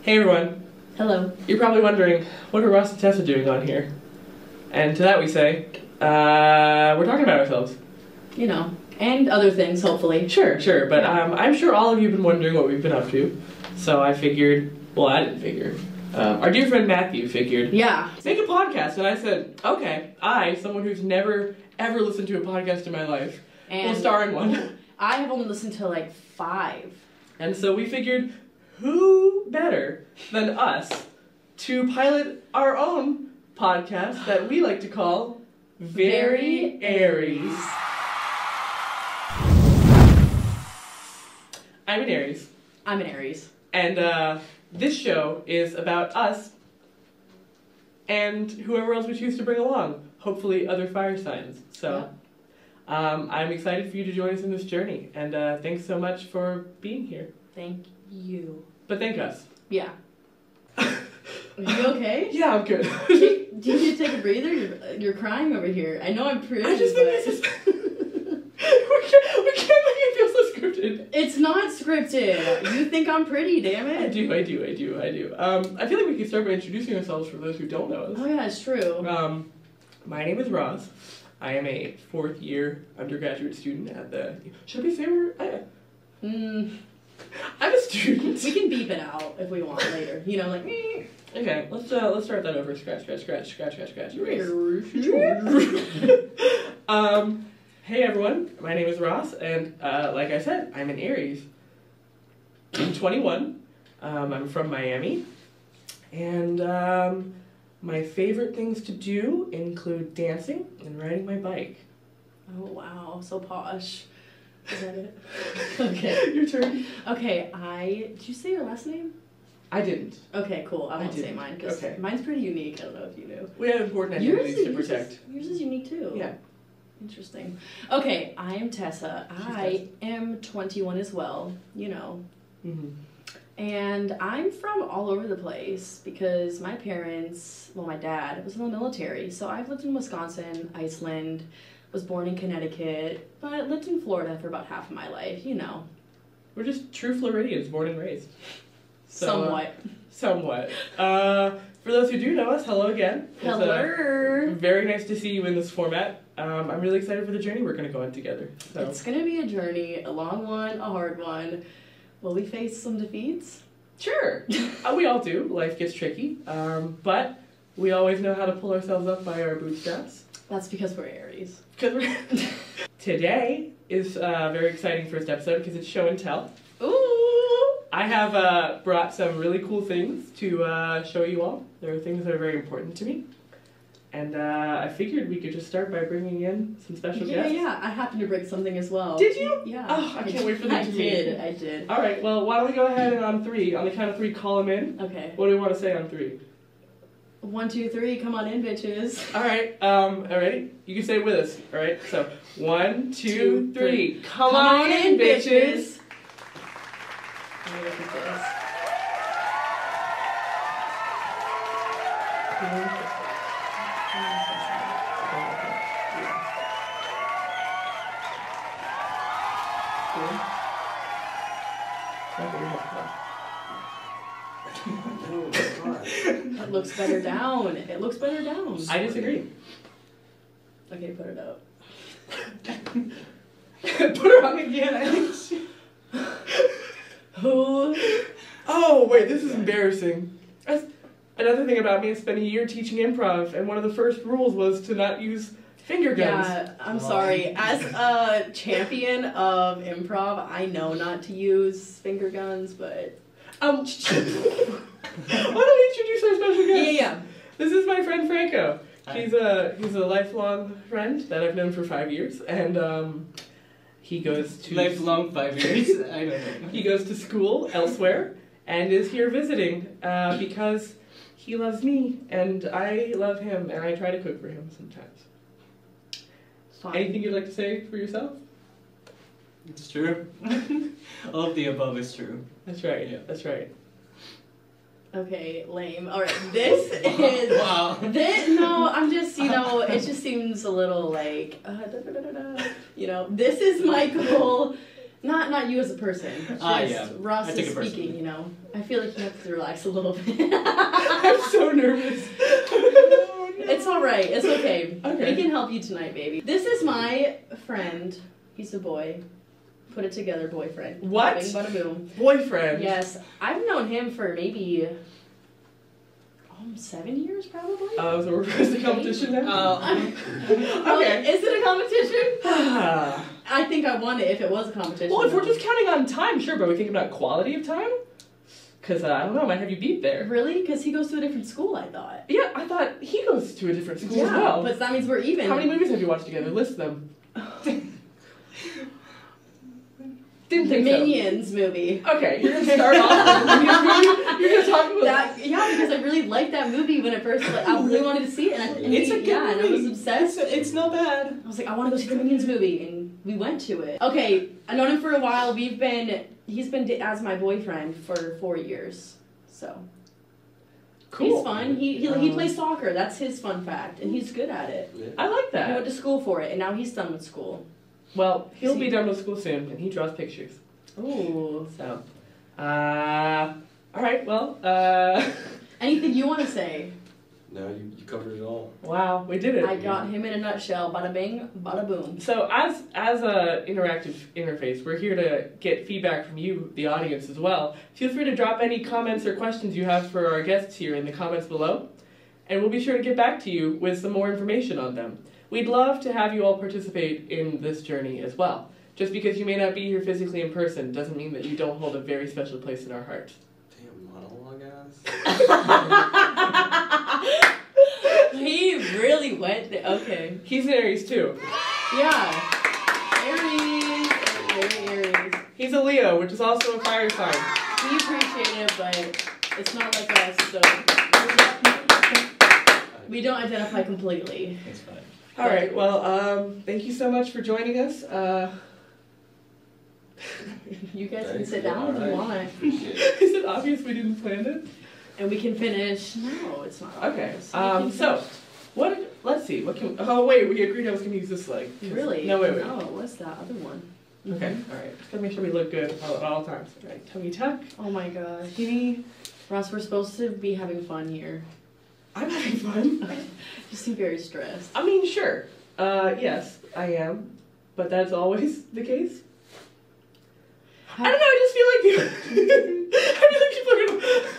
Hey everyone. Hello. You're probably wondering, what are Ross and Tessa doing on here? And to that we say, we're talking about ourselves. You know, and other things, hopefully. Sure, but I'm sure all of you have been wondering what we've been up to. So I figured, well, I didn't figure. Our dear friend Matthew figured, Yeah. make a podcast. And I said, okay, someone who's never, ever listened to a podcast in my life, will star in one. I have only listened to like 5. And so we figured, who better than us to pilot our own podcast that we like to call Very Aries. I'm an Aries. I'm an Aries. And this show is about us and whoever else we choose to bring along. Hopefully other fire signs. So I'm excited for you to join us in this journey. And thanks so much for being here. Thank you. But thank us. Yeah. Are you okay? Yeah, I'm good. Do you need to take a breather? You're crying over here. I know I'm pretty, I just think this is... we can't make it feel so scripted. It's not scripted. You think I'm pretty, damn it. I do. I feel like we could start by introducing ourselves for those who don't know us. Oh yeah, it's true. My name is Ross. I am a 4th year undergraduate student at the... Should we say we're... I'm a student. We can beep it out if we want later. You know, like... Okay, let's start that over. Scratch. Hey everyone, my name is Ross, and like I said, I'm an Aries. I'm 21. I'm from Miami, and my favorite things to do include dancing and riding my bike. Oh wow, so posh. Is that it? Okay. Your turn. Okay, did you say your last name? I didn't. Okay, cool. I won't say mine, because mine's pretty unique. I don't know if you knew. We have important identities to protect. Yours is unique too. Yeah. Interesting. Okay, I'm Tessa. I am 21 as well, you know. Mm-hmm. And I'm from all over the place because my parents, well, my dad was in the military. So I've lived in Wisconsin, Iceland, was born in Connecticut, but lived in Florida for about half of my life, you know. We're just true Floridians, born and raised. So, somewhat. For those who do know us, hello again. Hello. Very nice to see you in this format. I'm really excited for the journey we're going to go on together. So. It's going to be a journey, a long one, a hard one. Will we face some defeats? Sure. We all do. Life gets tricky. But we always know how to pull ourselves up by our bootstraps. That's because we're Aries. Today is a very exciting first episode because it's show and tell. Ooh! I have brought some really cool things to show you all. There are things that are very important to me. And I figured we could just start by bringing in some special guests. Yeah, I happened to bring something as well. Did you? Yeah. Oh, I can't wait for them to meet. I did. All right, well, why don't we go ahead and on the count of 3, call them in. Okay. What do we want to say on 3? 1, 2, 3, come on in, bitches. All right, ready? You can say it with us, all right? So, 1, 2, 3. Come on in, bitches. Let me look at this. It looks better down. It looks better down. I disagree. Okay, put it up. Put her on again. Who? Oh, wait, this is embarrassing. Another thing about me, I spent a year teaching improv, and one of the first rules was to not use finger guns. Yeah, I'm sorry. As a champion of improv, I know not to use finger guns, but... Why don't we introduce our special guest? Yeah. This is my friend Franco. Hi. He's a lifelong friend that I've known for 5 years, and he goes to... Lifelong 5 years? I don't know. He goes to school elsewhere, and is here visiting, because he loves me, and I love him, and I try to cook for him sometimes. Fine. Anything you'd like to say for yourself? It's true. All of the above is true. That's right, yeah, that's right. Okay, lame. Alright, this is... Wow. No, I'm just, it just seems a little like... you know, this is my goal Not you as a person. Just yeah. Ross I took is it personally. speaking, you know. I feel like you have to relax a little bit. I'm so nervous. It's alright. It's okay. Okay. We can help you tonight, baby. This is my friend. He's a boy. Put it together, boyfriend. What? Bing, bada boom. Boyfriend. Yes. I've known him for maybe 7 years, probably. So we're supposed to competition now? Okay. Is it a competition? Ah. I think I won it if it was a competition. Well, if we're just counting on time, sure, but are we thinking about quality of time? Because, I don't know, I might have you beat there. Really? Because he goes to a different school, I thought. Yeah, I thought he goes to a different school as well. But that means we're even. How many movies have you watched together? List them. Didn't The think so. Minions movie. Okay, you're gonna start off with the Minions movie? You're gonna talk about That, yeah, because I really liked that movie when it first, like, I really wanted to see it, and It's a good yeah, and I was movie. obsessed. It's not bad. I was like, I want to go see the Minions movie, and we went to it. Okay, I've known him for a while. He's been as my boyfriend for 4 years, so Cool. he's fun. He plays soccer. That's his fun fact, and he's good at it. I like He went that. to school for it, and now he's done with school. Well, he'll be done with school soon, and he draws pictures. Ooh. So, alright, well, Anything you want to say? No, you covered it all. wow, we did it. I got him in a nutshell. Bada bing, bada boom. So as a interactive interface, we're here to get feedback from you, the audience, as well. Feel free to drop any comments or questions you have for our guests here in the comments below, and we'll be sure to get back to you with some more information on them. We'd love to have you all participate in this journey as well. Just because you may not be here physically in person doesn't mean that you don't hold a very special place in our hearts. Damn monologue ass. He really went there. Okay. He's an Aries too. Yeah. Aries. Very Aries. He's a Leo, which is also a fire sign. We appreciate it, but it's not like us, so we don't identify completely. It's fine. All right. Well, thank you so much for joining us. You guys can Thanks. sit down if you want, Appreciate it. Is it obvious we didn't plan it? and we can finish. No, it's not. Okay. obvious. We can So, finish. what? Let's see. What can? Oh wait, we agreed I was gonna use this leg. Really? No, wait. No, what's that other one? Okay. All right. Just gotta make sure we look good at all times. All right. Tummy tuck. Oh my gosh. Skinny. Ross, we're supposed to be having fun here. I'm having fun. You seem very stressed. I mean, sure. Yes, I am. But that's always the case. I don't know. I just feel like I feel like people are gonna.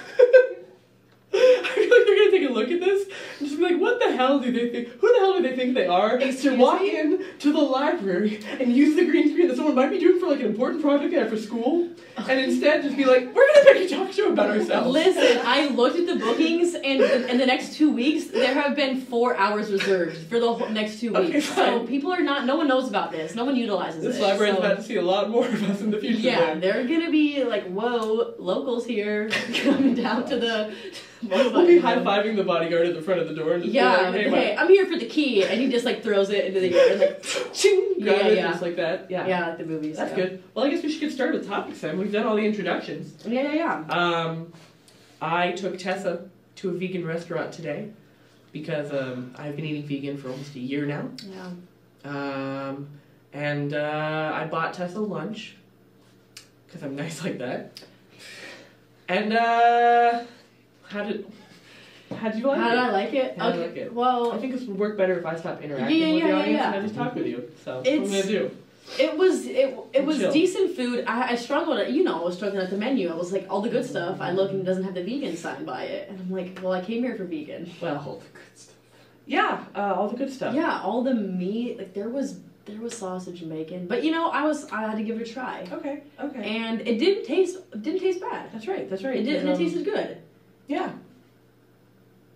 I feel like they're gonna take a look at this and just be like, "What the hell do they think? Who the hell do they think they are Excuse to walk me? in to the library and use the green screen that someone might be doing for like an important project they have for school, and instead just be like, we're gonna make a talk show about ourselves." Listen, I looked at the bookings, and in the next 2 weeks, there have been 4 hours reserved for the next 2 Okay, weeks. So fine. people are not. No one knows about this. No one utilizes This it. library is so- about to see a lot more of us in the future. Yeah, then. they're gonna be like, whoa, locals here coming down to the. We'll be high-fiving the bodyguard at the front of the door and just Yeah, be like, hey, I'm here for the key, and he just like throws it into the air and like, ching, grab it Yeah. just like that. Yeah. yeah, like the movies. That's yeah. good. Well, I guess we should get started with topics then. We've done all the introductions. Yeah. I took Tessa to a vegan restaurant today because I've been eating vegan for almost a year now. Yeah. And I bought Tessa lunch because I'm nice like that. And how did you like How it? did I like it? How did I Okay. like it? Well, I think this would work better if I stopped interacting Yeah, with the yeah, audience yeah. and I just talk with you. So that's what I'm It's- gonna do. it was Chill. decent food. I struggled at, I was struggling at the menu. I was like, all the good stuff. I look and it doesn't have the vegan sign by it, and I'm like, well, I came here for vegan. Well, All the good stuff. yeah, all the good stuff. Yeah, all the meat. Like there was sausage and bacon, but I had to give it a try, Okay. Okay. and it didn't taste bad. That's right. That's right. It did. It tasted good. Yeah.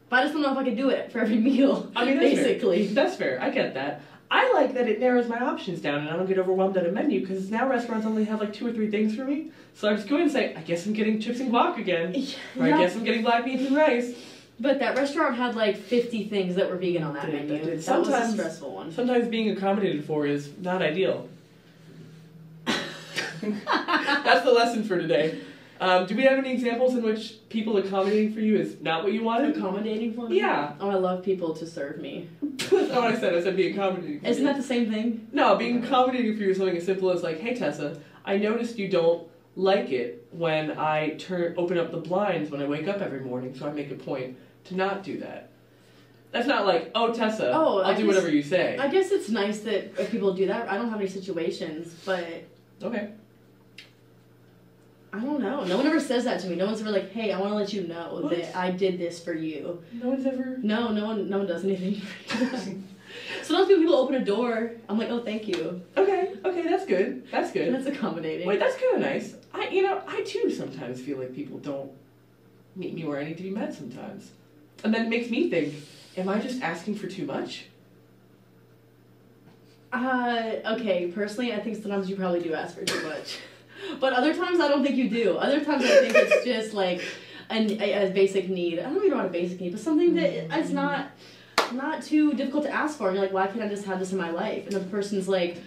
But I just don't know if I could do it for every meal. I mean, that's basically. Fair. That's fair. I get that. I like that it narrows my options down and I don't get overwhelmed at a menu because now restaurants only have like 2 or 3 things for me. So I just go in and say, I guess I'm getting chips and guac again. Or I Yeah. guess I'm getting black beans and rice. But that restaurant had like 50 things that were vegan on that Dude, menu. that did. That was a Sometimes- stressful one. Sometimes being accommodated for is not ideal. That's the lesson for today. Do we have any examples in which people accommodating for you is not what you wanted? Accommodating for me? Yeah. Oh, I love people to serve me. That's not what I said. I said being accommodating for Isn't you. that the same thing? No, being accommodating for you is something as simple as like, hey Tessa, I noticed you don't like it when I open up the blinds when I wake up every morning, so I make a point to not do that. That's not like, oh, Tessa, I'll do whatever you say. I guess it's nice that if people do that. I don't have any situations, but... Okay. I don't know. No one ever says that to me. No one's ever like, hey, I want to let you know that I did this for you. No one's ever... No one does anything. Sometimes people open a door, I'm like, oh, thank you. Okay, that's good. That's good. That's accommodating. Wait, that's kind of nice. I too sometimes feel like people don't meet me where I need to be met sometimes. And then it makes me think, am I just asking for too much? Okay, personally, I think sometimes you probably do ask for too much. But other times, I don't think you do. Other times, I think it's just like a basic need. I don't even know what a basic need, but something that it's not too difficult to ask for. And you're like, why can't I just have this in my life? And the person's like,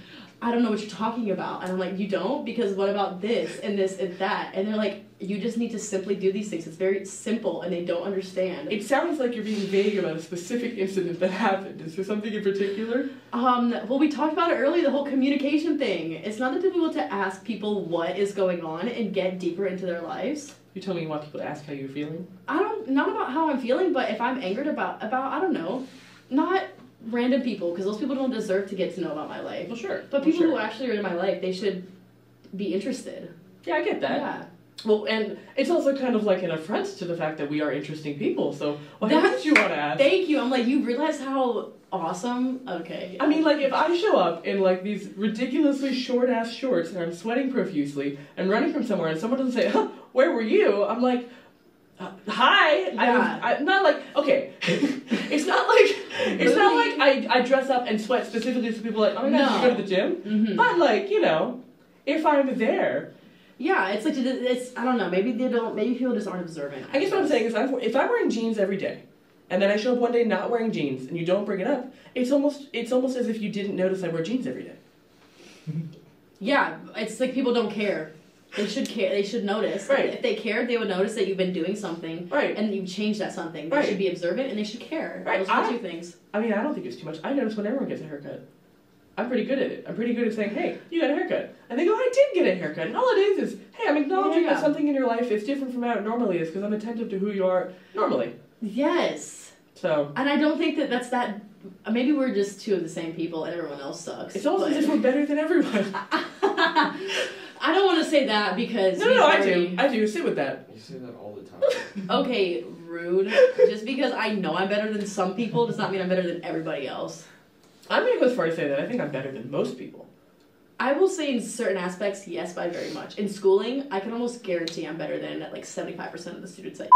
I don't know what you're talking about. And I'm like, you don't? Because what about this and this and that? And they're like, you just need to simply do these things. It's very simple and they don't understand. It sounds like you're being vague about a specific incident that happened. Is there something in particular? Well, we talked about it earlier, the whole communication thing. It's not that difficult to ask people what is going on and get deeper into their lives. You told me you want people to ask how you're feeling? Not about how I'm feeling, but if I'm angered about I don't know, not random people, because those people don't deserve to get to know about my life. Well, sure. But people who actually are in my life, they should be interested. Yeah, I get that. Yeah. Well, and it's also kind of like an affront to the fact that we are interesting people, so what did you want to ask? Thank you. I'm like, you realize how awesome? Okay. I mean, like, if I show up in, like, these ridiculously short-ass shorts and I'm sweating profusely and running from somewhere and someone doesn't say, huh, where were you? I'm like, hi. Yeah. I'm not like, okay. It's not like I dress up and sweat specifically so people are like, oh my god, did you go to the gym? Mm-hmm. But, like, if I'm there... Yeah, it's like, I don't know, maybe people just aren't observant. I guess what I'm saying is, if I'm wearing jeans every day, and then I show up one day not wearing jeans, and you don't bring it up, it's almost as if you didn't notice I wear jeans every day. Yeah, it's like people don't care. They should care. They should notice. Right. If they cared, they would notice that you've been doing something. Right. And you've changed that something. They Right. should be observant and they should care. Right. Those are the two things. I mean, I don't think it's too much. I notice when everyone gets a haircut. I'm pretty good at it. I'm pretty good at saying, hey, you got a haircut. And they go, I did get a haircut. And all it is, hey, I'm acknowledging that something in your life is different from how it normally is because I'm attentive to who you are normally. Yes. So. And I don't think that's that. Maybe we're just two of the same people and everyone else sucks. It's almost as if we're better than everyone. I don't want to say that because... No, I do. Sit with that. You say that all the time. Okay, rude. Just because I know I'm better than some people does not mean I'm better than everybody else. I'm going to go as far as to say that I think I'm better than most people. I will say in certain aspects, yes, by very much. In schooling, I can almost guarantee I'm better than like 75% of the students I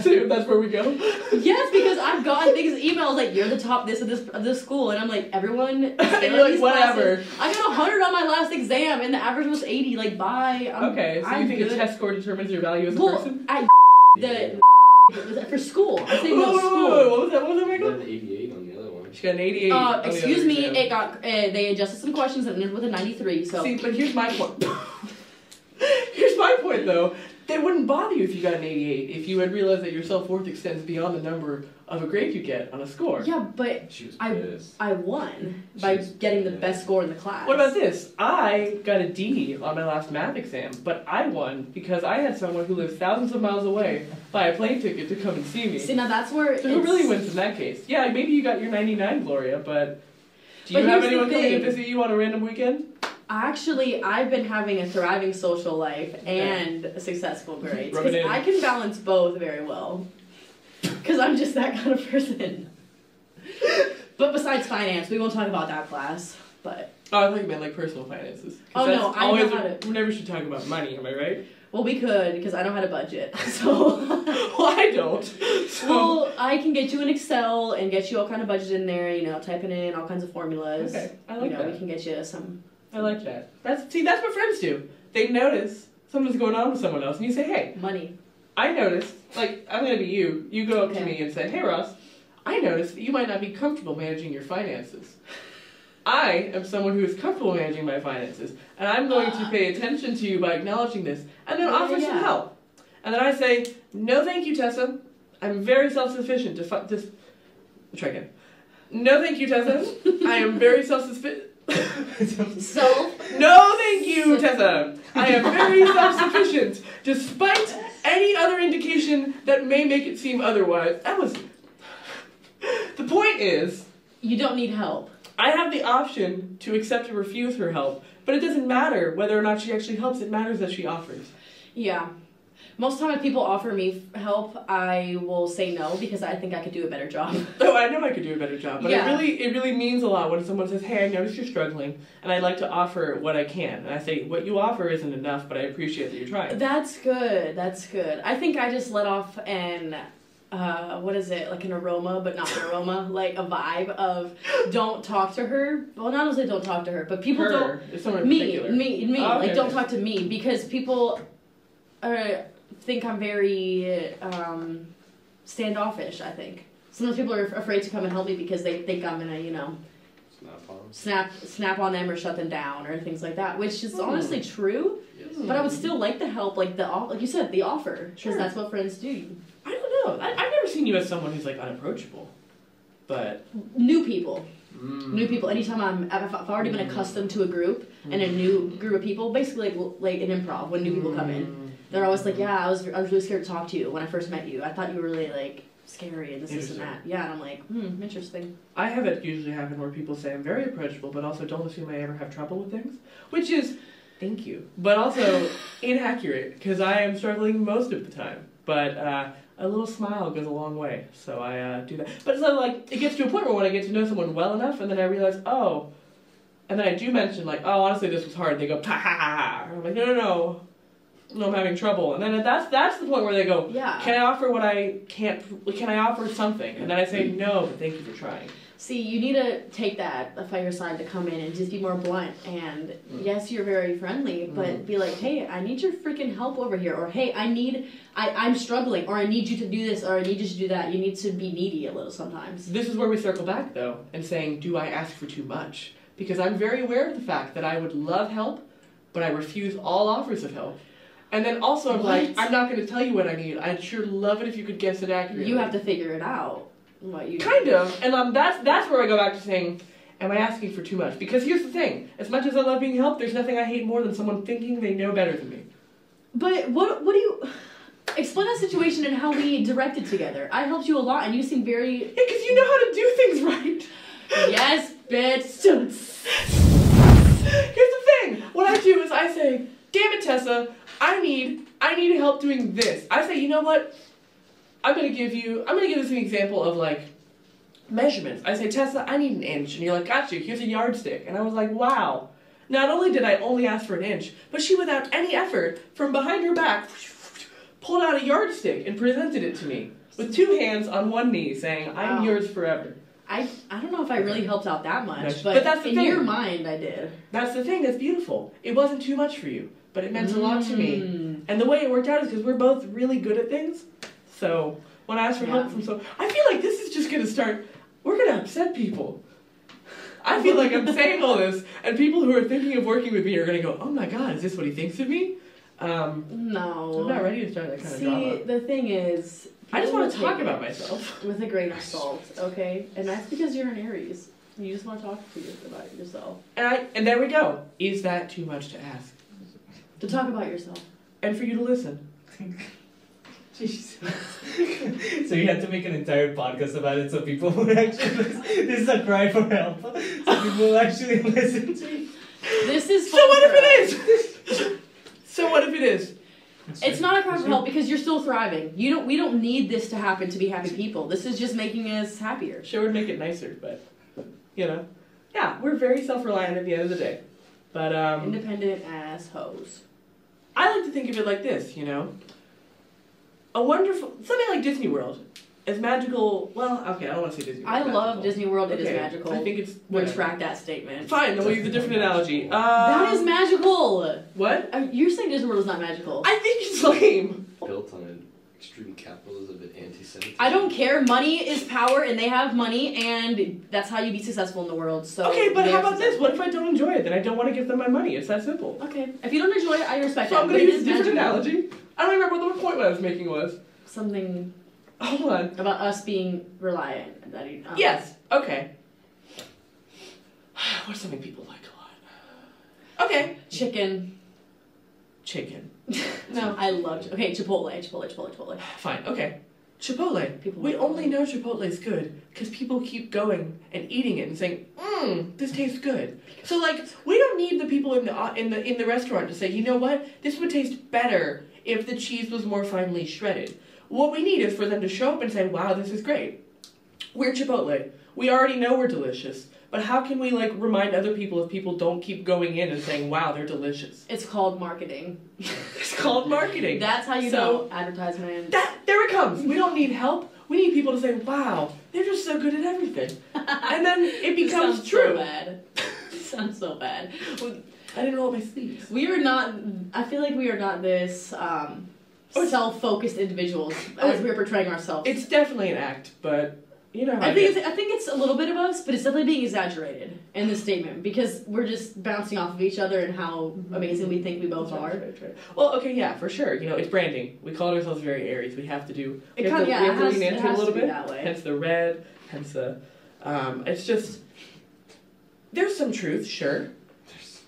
So that's where we go? Yes, because I've gotten things, emails like, you're the top of this school, and I'm like, everyone is failing like, these whatever. classes. I got 100 on my last exam, and the average was 80, like, bye. Okay, so I'm you think good. a test score determines your value as a Well, person? For school. I'm saying no, Whoa, school. what was that, You Michael? got an 88 on the other one. She got an 88 on the Excuse other me, exam. it got, they adjusted some questions and ended with a 93, so. See, but here's my point. Here's my point, though. It wouldn't bother you if you got an 88 if you had realized that your self-worth extends beyond the number of a grade you get on a score. Yeah, but She was I pissed. won by getting the best score in the class. What about this? I got a D on my last math exam, but I won because I had someone who lives thousands of miles away buy a plane ticket to come and see me. See, now that's where So who really wins in that case? Yeah, maybe you got your 99, Gloria, but do you But have here's the anyone coming to thing. visit you on a random weekend? Actually, I've been having a thriving social life and successful grades. Rub it Because in. I can balance both very well. Because I'm just that kind of person. But besides finance, we won't talk about that class. But Oh, I thought you meant like personal finances. 'Cause Oh, that's no, I know always how to- We never should talk about money, am I right? well, we could because I know how to budget. So Well, I don't. So. well, I can get you an Excel and get you all kind of budget in there. You know, typing in all kinds of formulas. Okay, I like you know, that. we can get you some. I like that. That's what friends do. They notice something's going on with someone else, and you say, "Hey, Money. I noticed." Like, I'm gonna be you. You go up to Okay. me and say, "Hey, Ross, I noticed that you might not be comfortable managing your finances. I am someone who is comfortable managing my finances, and I'm going to pay attention to you by acknowledging this, and then offer some help." And then I say, "No, thank you, Tessa. I'm very self-sufficient to try again. No, thank you, Tessa. I am very self-sufficient." Self. No, thank you, Tessa. I am very self-sufficient, despite any other indication that may make it seem otherwise. That was... The point is... You don't need help. I have the option to accept or refuse her help, but it doesn't matter whether or not she actually helps. It matters that she offers. Yeah. Most time if people offer me help, I will say no because I think I could do a better job. Oh, I know I could do a better job, but Yeah. it really means a lot when someone says, "Hey, I noticed you're struggling, and I'd like to offer what I can." And I say, "What you offer isn't enough, but I appreciate that you're trying." That's good. That's good. I think I just let off an what is it, like an aroma, but not an aroma, like a vibe of don't talk to her. Well, not only don't talk to her, but people don't. Is someone in Me, particular? me. Oh, okay, Like don't okay. talk to me because people think I'm very standoffish. I think sometimes people are afraid to come and help me because they think I'm gonna, snap on them or shut them down or things like that, which is honestly true. Yes. But I would still like the help, like like you said, the offer, because Sure. that's what friends do. I don't know. I've never seen you as someone who's like unapproachable, but New people. New people. Anytime if I've already been accustomed to a group and a new group of people, basically like an improv when new people come in, they're always like, "Yeah, I was really scared to talk to you when I first met you. I thought you were really like scary and this and that." Yeah, and I'm like, interesting. I have it usually happen where people say I'm very approachable, but also don't assume I ever have trouble with things, which is, thank you, but also inaccurate because I am struggling most of the time. But a little smile goes a long way, so I do that. But it's like it gets to a point where when I get to know someone well enough, and then I realize, oh, and then I do mention like, oh, honestly, this was hard. They go, ha ha ha. And I'm like, no, I'm having trouble. And then that's the point where they go, Yeah. can I offer what I can't? Can I offer something? And then I say no, but thank you for trying. See, you need to take that fire side to come in and just be more blunt. And yes, you're very friendly, but be like, hey, I need your freaking help over here. Or, hey, I'm struggling. Or I need you to do this. Or I need you to do that. You need to be needy a little sometimes. This is where we circle back, though, and saying, do I ask for too much? Because I'm very aware of the fact that I would love help, but I refuse all offers of help. And then also I'm like, I'm not going to tell you what I need. I'd sure love it if you could guess it accurately. You have to figure it out. What you Kind of. And that's where I go back to saying, am I asking for too much? Because here's the thing. As much as I love being helped, there's nothing I hate more than someone thinking they know better than me. But what do you... Explain that situation and how we directed together. I helped you a lot and you seem very... Yeah, because you know how to do things right. Yes, bitch. Here's the thing. What I do is I say, damn it, Tessa, I need help doing this. I say, you know what? I'm gonna give this an example of like measurements. I say, Tessa, I need an inch, and you're like, gotcha, here's a yardstick. And I was like, wow. Not only did I only ask for an inch, but she, without any effort, from behind her back, pulled out a yardstick and presented it to me with two hands on one knee, saying, I'm Wow. yours forever. I don't know if I really helped out that much, But that's the in thing. your mind I did. That's the thing that's beautiful. It wasn't too much for you, but it meant a lot to me. And the way it worked out is because we're both really good at things. So when I ask for help from I feel like this is just going to start, we're going to upset people. I feel like I'm saying all this, and people who are thinking of working with me are going to go, oh my god, is this what he thinks of me? No. I'm not ready to start that kind of drama. See, the thing is... I just want to people talk take about it myself. with a grain of salt, okay? And that's because you're an Aries. You just want to talk to you about yourself. And there we go. Is that too much to ask? To talk about yourself. And for you to listen. Jesus. So you have to make an entire podcast about it so people will actually listen. This is a cry for help. So people will actually listen to you. This is So what if it is? So what if it is? It's not a cry for help because you're still thriving. We don't need this to happen to be happy people. This is just making us happier. Sure would make it nicer, but, yeah, we're very self-reliant at the end of the day. But, Independent ass hoes. I like to think of it like this, something like Disney World. As magical, well, okay, I don't want to say Disney World. I love Disney World. It is Okay, magical. I think it's... Retract that statement. Fine, then we'll use a different analogy. That is magical! What? You're saying Disney World is not magical. I think it's lame. Built on an extreme capitalism and anti-Semitism. I don't care. Money is power, and they have money, and that's how you be successful in the world. So Okay, but they how are about this? successful. What if I don't enjoy it? Then I don't want to give them my money. It's that simple. Okay, if you don't enjoy it, I respect So that. I'm but going to it use a is different magical. analogy. I don't remember what the point I was making was. Something Hold on. about us being reliant. Yes, okay. What's something people like a lot? Okay. Chicken. Chicken. No, I love okay, Chipotle. Fine, okay. Chipotle. People We love only know Chipotle is good because people keep going and eating it and saying, this tastes good. So like, we don't need the people in the restaurant to say, you know what, this would taste better if the cheese was more finely shredded. What we need is for them to show up and say, wow, this is great. We're Chipotle. We already know we're delicious. But how can we like remind other people if people don't keep going in and saying, wow, they're delicious? It's called marketing. It's called marketing. That's how you know advertisement. There it comes. We don't need help. We need people to say, wow, they're just so good at everything. And then it becomes true. So bad. Sounds so bad. I didn't roll up my sleeves. We are not, I feel like we are not this self-focused individuals as we're portraying ourselves. It's definitely an act, but you know how I think it's a little bit of us, but it's definitely being exaggerated in this statement because we're just bouncing off of each other and how amazing we think we both are. Right. Well, okay, yeah, for sure. You know, it's branding. We call ourselves very Aries. We have to do. We have to lean into it a little bit. That way. Hence the red. Hence the. It's just. There's some truth, sure.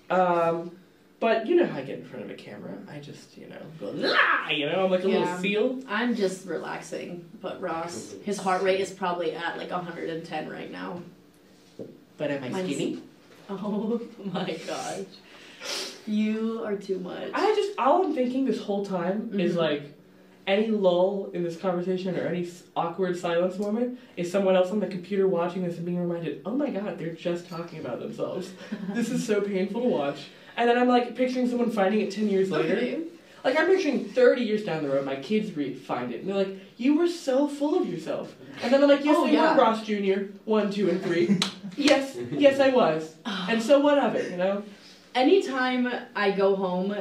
But you know how I get in front of a camera. I just, go, lah! I'm like a little seal. I'm just relaxing. But Ross, his heart rate is probably at like 110 right now. But am I skinny? Oh my gosh. You are too much. All I'm thinking this whole time is like, any lull in this conversation or any awkward silence moment is someone else on the computer watching this and being reminded, oh my god, they're just talking about themselves. This is so painful to watch. And then I'm like picturing someone finding it 10 years later. Okay. Like I'm picturing 30 years down the road, my kids find it. And they're like, you were so full of yourself. And then I'm like, yes, you were Ross Jr., 1, 2, and 3. yes, I was. And so what of it, Anytime I go home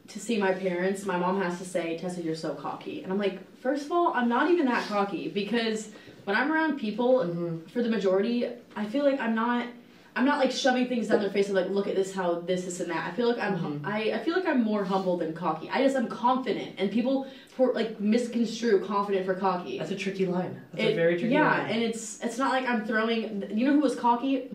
to see my parents, my mom has to say, Tessa, you're so cocky. And I'm like, first of all, I'm not even that cocky because when I'm around people, for the majority, I feel like I'm not like shoving things down their face and like, look at this, how this, and that. I feel like I feel like I'm more humble than cocky. I'm confident, and people like misconstrue confident for cocky. That's a tricky line. That's a very tricky line. Yeah, and it's not like I'm throwing. You know who was cocky?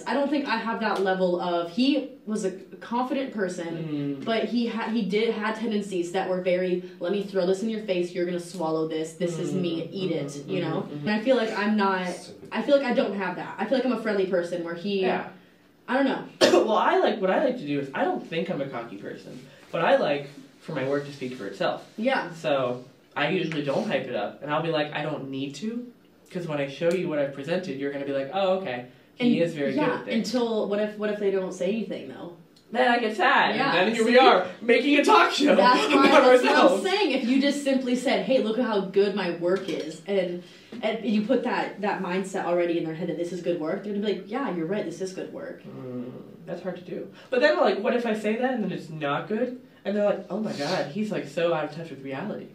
I don't think I have that level of. He was a confident person, but he had tendencies that were very. Let me throw this in your face. You're gonna swallow this. This is me. Eat it. And I feel like I'm not. I feel like I don't have that. I feel like I'm a friendly person where he. Yeah. I don't know. Well, what I like to do is I don't think I'm a cocky person, but I like for my work to speak for itself. Yeah. So I usually don't hype it up, and I'll be like, I don't need to, because when I show you what I've presented, you're gonna be like, oh, okay. He is very good at things. Until what if they don't say anything though? Then I get sad. Yeah, and then here we are making a talk show that's about what ourselves. I'm saying. If you just simply said, "Hey, look at how good my work is," and you put that mindset already in their head that this is good work, they're gonna be like, "Yeah, you're right. This is good work." That's hard to do. But then, like, what if I say that and then it's not good? And they're like, "Oh my god, he's like so out of touch with reality,"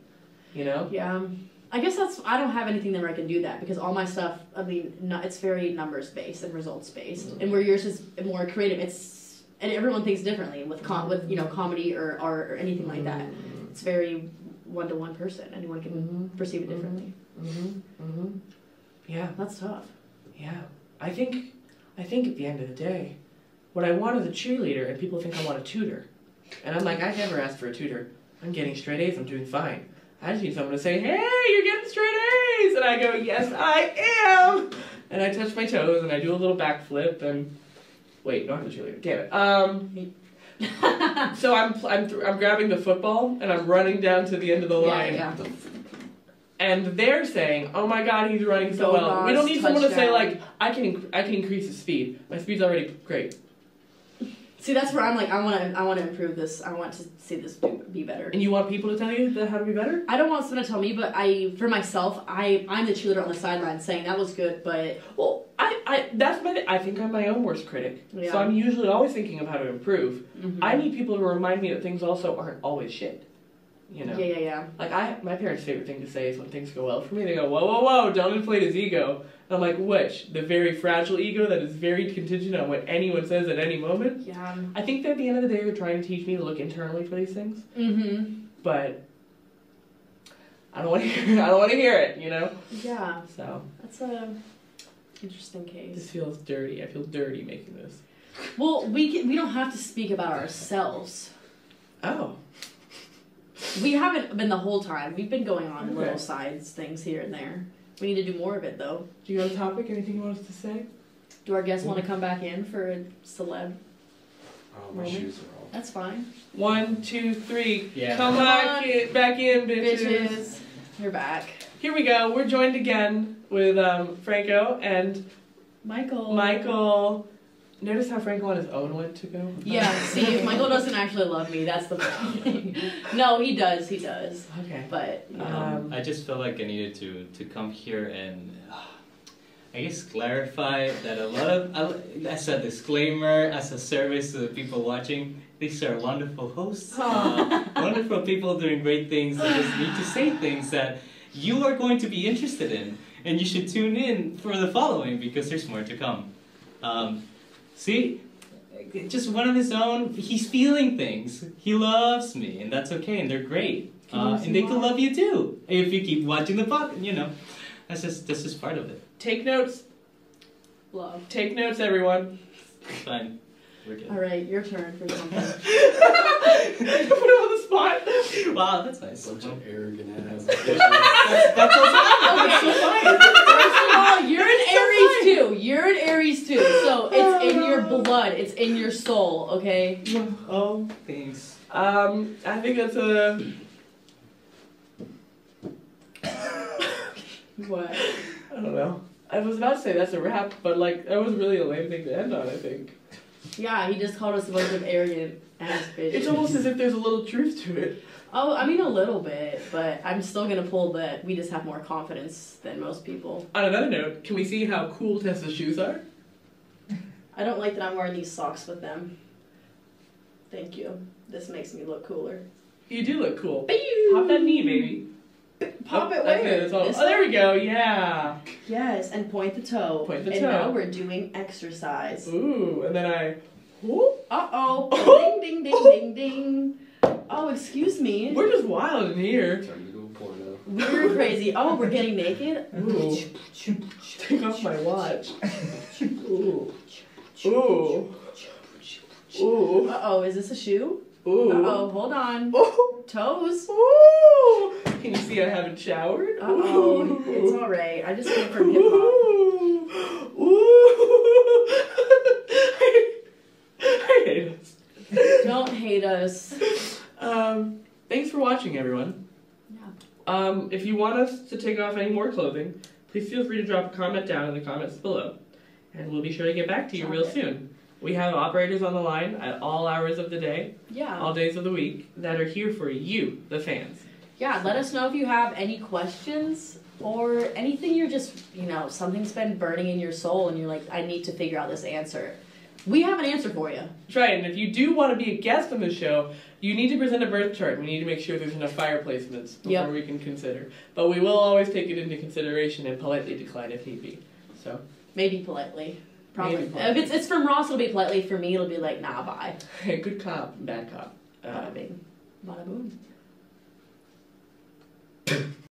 Yeah. I guess I don't have anything where I can do that because all my stuff, it's very numbers based and results based, and where yours is more creative. And everyone thinks differently with comedy or art or anything like that. It's very one-to-one person. Anyone can perceive it differently. Yeah, that's tough. Yeah, I think at the end of the day, what I want is a cheerleader, and people think I want a tutor, and I'm like, I never asked for a tutor. I'm getting straight A's. I'm doing fine. I just need someone to say, hey, you're getting straight A's! And I go, yes, I am! And I touch my toes, and I do a little backflip, and... Wait, not the cheerleader. Damn it. So I'm grabbing the football, and I'm running down to the end of the line. Yeah. And they're saying, oh my god, he's running so well. Ross, we don't need someone to say, touchdown. like, I can increase his speed. My speed's already great. See, that's where I'm like, I want to improve this. I want to see this be better. And you want people to tell you how to be better? I don't want someone to tell me, but for myself, I'm the cheerleader on the sideline saying that was good, but well, I think I'm my own worst critic. Yeah. So I'm usually always thinking of how to improve. I need people to remind me that things also aren't always shit. Yeah. Like my parents' favorite thing to say is when things go well for me, they go, whoa, don't inflate his ego. And I'm like, which? The very fragile ego that is very contingent on what anyone says at any moment? Yeah. I think that at the end of the day, they're trying to teach me to look internally for these things. But I don't want to hear it, Yeah. So That's Interesting This case. feels dirty. I feel dirty making this. Well, we don't have to speak about ourselves. Oh. We haven't been the whole time. We've been going on Okay. little sides things here and there. We need to do more of it though. Do you have a topic? Anything you want us to say? Do our guests want to come back in for a celeb? Oh, my Moment. shoes are off. That's fine. 1, 2, 3. Yeah. Come back in, bitches. Bitches, you're back. Here we go. We're joined again with Franco and Michael. Notice how Franco on his own went to go? Yeah, see, if Michael doesn't actually love me, that's the thing. No, he does. Okay. But, you know. I just felt like I needed to come here and I guess clarify that a lot of, as a disclaimer, as a service to the people watching, these are wonderful hosts, wonderful people doing great things. They just need to say things that you are going to be interested in, and you should tune in for the following because there's more to come. See, just one of his own, he's feeling things. He loves me, and that's okay, and they're great. And they can love you too if you keep watching the podcast. You know, that's just part of it. Take notes. Love. Take notes, everyone. Fine, we're good. All right, your turn for something. Put him on the spot. Wow, that's nice. Bunch of arrogant ass. That's also Okay, first of all, you're an Aries too. You're an Aries too. So it's in your blood. It's in your soul. Okay. oh, thanks. I think that's a. What? I don't know. I was about to say that's a wrap, but like that was really a lame thing to end on. I think Yeah, he just called us a bunch of arrogant ass bitches. it's almost as if there's a little truth to it. Oh, I mean a little bit, but I'm still gonna pull that we just have more confidence than most people. On another note, can we see how cool Tessa's shoes are? I don't like that I'm wearing these socks with them. Thank you. This makes me look cooler. You do look cool. Pop that knee, baby. Pop it That's where? That's all. This Oh, there we one? go. Yeah. Yes, and point the toe. Point the and toe. now we're doing exercise. Ooh, and then I. Whoop. Uh-oh. Ding, ding, ding, ding, ding. Oh, excuse me. We're just wild in here. Time to go porno. We're crazy. Oh, we're getting naked? Ooh. Take off my watch. Ooh. Ooh. Ooh. Uh-oh, is this a shoe? Ooh. Uh-oh, hold on. Ooh. Toes. Ooh. Can you see I haven't showered? Uh-oh, Ooh. it's alright. I just came from hip-hop. Ooh. Ooh. I hate us. Don't hate us. Thanks for watching, everyone. Yeah. If you want us to take off any more clothing, please feel free to drop a comment down in the comments below, and we'll be sure to get back to you real soon. We have operators on the line at all hours of the day, Yeah. all days of the week, that are here for you, the fans. Yeah, let us know if you have any questions or anything you're just, something's been burning in your soul and you're like, I need to figure out this answer. We have an answer for you. That's right, and if you do want to be a guest on the show, you need to present a birth chart. We need to make sure there's enough fire placements before we can consider. But we will always take it into consideration and politely decline if need be. So Maybe politely. Probably. Maybe politely. If it's from Ross, it'll be politely. For me, it'll be like, nah, bye. hey, good cop, bad cop. Bada bing, bada boom.